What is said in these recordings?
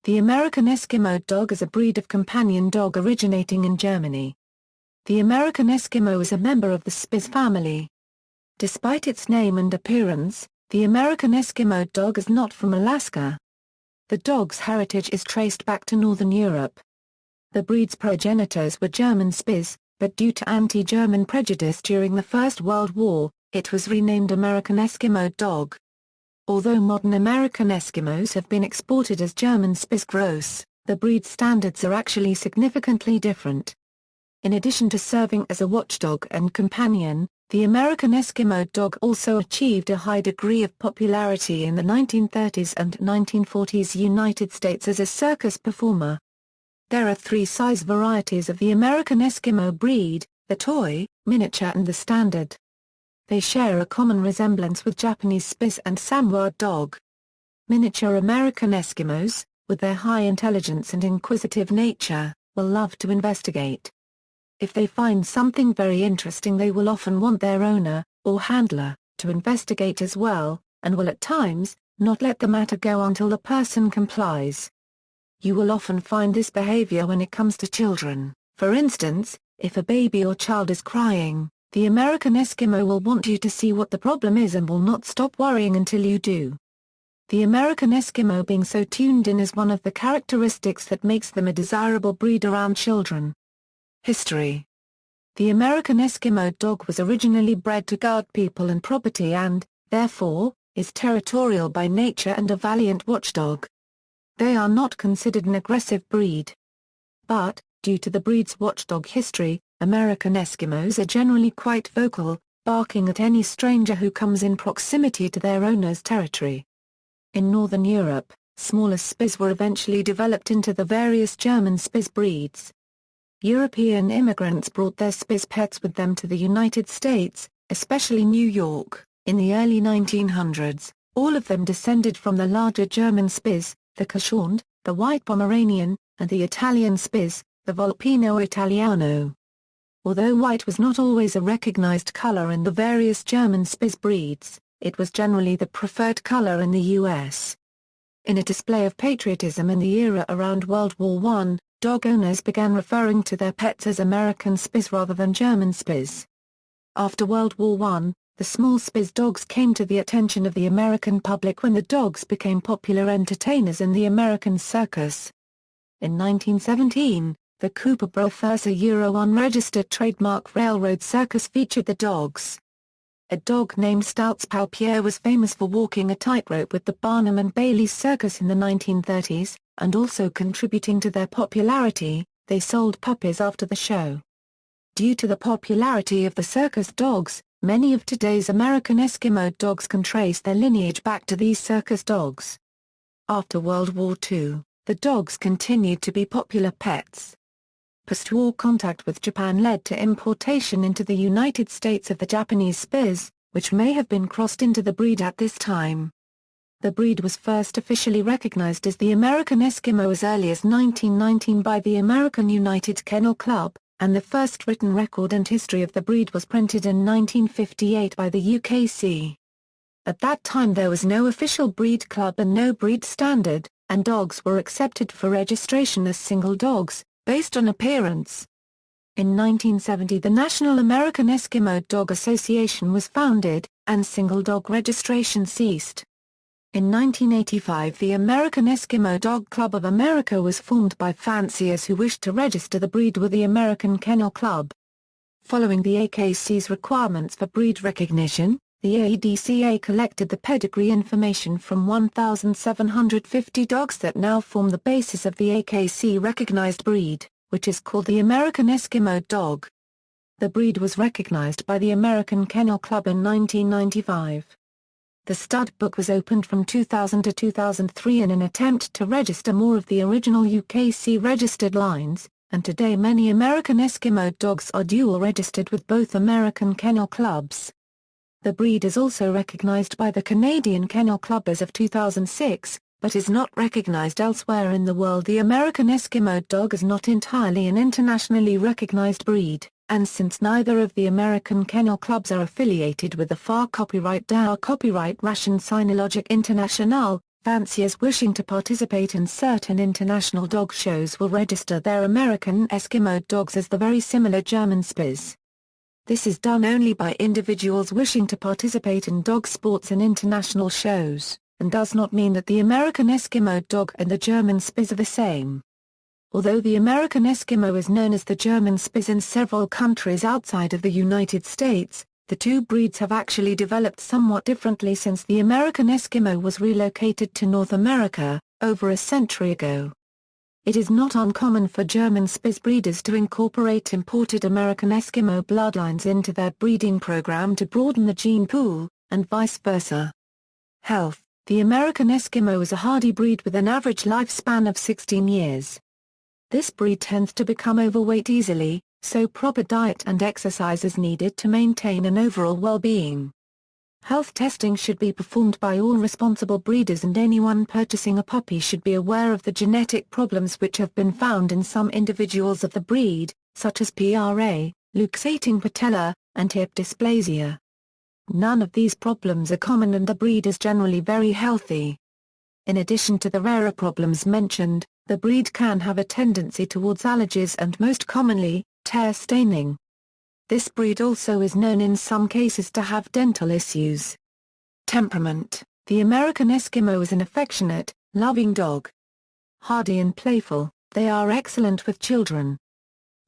The American Eskimo Dog is a breed of companion dog originating in Germany. The American Eskimo is a member of the Spitz family. Despite its name and appearance, the American Eskimo Dog is not from Alaska. The dog's heritage is traced back to Northern Europe. The breed's progenitors were German Spitz, but due to anti-German prejudice during the First World War, it was renamed American Eskimo Dog. Although modern American Eskimos have been exported as German Spitz Gross, the breed standards are actually significantly different. In addition to serving as a watchdog and companion, the American Eskimo Dog also achieved a high degree of popularity in the 1930s and 1940s United States as a circus performer. There are three size varieties of the American Eskimo breed: the toy, miniature and the standard. They share a common resemblance with Japanese Spitz and Samoyed dog. Miniature American Eskimos, with their high intelligence and inquisitive nature, will love to investigate. If they find something very interesting, they will often want their owner, or handler, to investigate as well, and will at times, not let the matter go until the person complies. You will often find this behavior when it comes to children. For instance, if a baby or child is crying, the American Eskimo will want you to see what the problem is and will not stop worrying until you do. The American Eskimo being so tuned in is one of the characteristics that makes them a desirable breed around children. History. The American Eskimo Dog was originally bred to guard people and property and, therefore, is territorial by nature and a valiant watchdog. They are not considered an aggressive breed. But, due to the breed's watchdog history, American Eskimos are generally quite vocal, barking at any stranger who comes in proximity to their owner's territory. In Northern Europe, smaller Spitz were eventually developed into the various German Spitz breeds. European immigrants brought their Spitz pets with them to the United States, especially New York, in the early 1900s. All of them descended from the larger German Spitz, the Cachant, the White Pomeranian, and the Italian Spitz, the Volpino Italiano. Although white was not always a recognized color in the various German Spitz breeds, it was generally the preferred color in the U.S. In a display of patriotism in the era around World War I, dog owners began referring to their pets as American Spitz rather than German Spitz. After World War I, the small Spitz dogs came to the attention of the American public when the dogs became popular entertainers in the American circus. In 1917, the Cooper Brothers, a unregistered trademark railroad circus, featured the dogs. A dog named Stout's Pal Pierre was famous for walking a tightrope with the Barnum and Bailey Circus in the 1930s, and also contributing to their popularity, they sold puppies after the show. Due to the popularity of the circus dogs, many of today's American Eskimo dogs can trace their lineage back to these circus dogs. After World War II, the dogs continued to be popular pets. Post-war contact with Japan led to importation into the United States of the Japanese Spitz, which may have been crossed into the breed at this time. The breed was first officially recognized as the American Eskimo as early as 1919 by the American United Kennel Club, and the first written record and history of the breed was printed in 1958 by the UKC. At that time there was no official breed club and no breed standard, and dogs were accepted for registration as single dogs, based on appearance. In 1970 the National American Eskimo Dog Association was founded, and single dog registration ceased. In 1985 the American Eskimo Dog Club of America was formed by fanciers who wished to register the breed with the American Kennel Club. Following the AKC's requirements for breed recognition, the AEDCA collected the pedigree information from 1,750 dogs that now form the basis of the AKC-recognized breed, which is called the American Eskimo Dog. The breed was recognized by the American Kennel Club in 1995. The stud book was opened from 2000 to 2003 in an attempt to register more of the original UKC-registered lines, and today many American Eskimo dogs are dual-registered with both American Kennel Clubs. The breed is also recognized by the Canadian Kennel Club as of 2006, but is not recognized elsewhere in the world. The American Eskimo Dog is not entirely an internationally recognized breed, and since neither of the American Kennel Clubs are affiliated with the FAR copyright DAO copyright Ration Sinologique Internationale, Fanciers wishing to participate in certain international dog shows will register their American Eskimo dogs as the very similar German Spitz. This is done only by individuals wishing to participate in dog sports and international shows, and does not mean that the American Eskimo Dog and the German Spitz are the same. Although the American Eskimo is known as the German Spitz in several countries outside of the United States, the two breeds have actually developed somewhat differently since the American Eskimo was relocated to North America, over a century ago. It is not uncommon for German Spitz breeders to incorporate imported American Eskimo bloodlines into their breeding program to broaden the gene pool, and vice versa. Health: the American Eskimo is a hardy breed with an average lifespan of 16 years. This breed tends to become overweight easily, so proper diet and exercise is needed to maintain an overall well-being. Health testing should be performed by all responsible breeders, and anyone purchasing a puppy should be aware of the genetic problems which have been found in some individuals of the breed, such as PRA, luxating patella, and hip dysplasia. None of these problems are common and the breed is generally very healthy. In addition to the rarer problems mentioned, the breed can have a tendency towards allergies and most commonly, tear staining. This breed also is known in some cases to have dental issues. Temperament: the American Eskimo is an affectionate, loving dog. Hardy and playful, they are excellent with children.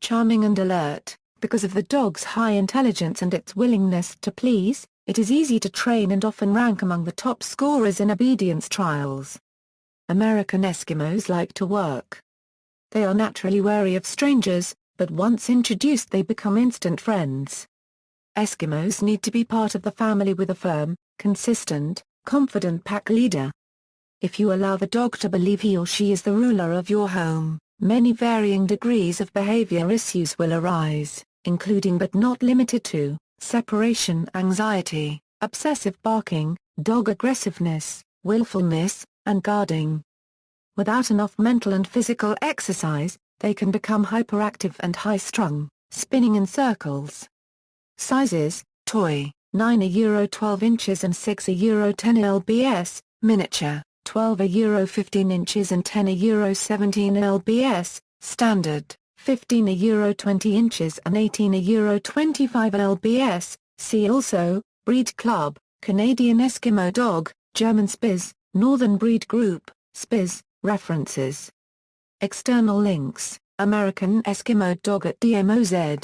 Charming and alert, because of the dog's high intelligence and its willingness to please, it is easy to train and often rank among the top scorers in obedience trials. American Eskimos like to work. They are naturally wary of strangers, but once introduced they become instant friends. Eskimos need to be part of the family with a firm, consistent, confident pack leader. If you allow the dog to believe he or she is the ruler of your home, many varying degrees of behavior issues will arise, including but not limited to, separation anxiety, obsessive barking, dog aggressiveness, willfulness, and guarding. Without enough mental and physical exercise, they can become hyperactive and high-strung, spinning in circles. Sizes: toy, 9 euro 12 inches and 6 euro 10 lbs, miniature, 12 euro 15 inches and 10 euro 17 lbs, standard, 15 euro 20 inches and 18 euro 25 lbs. See also, Breed Club, Canadian Eskimo Dog, German Spitz, Northern Breed Group, Spitz, references. External links: American Eskimo Dog at DMOZ.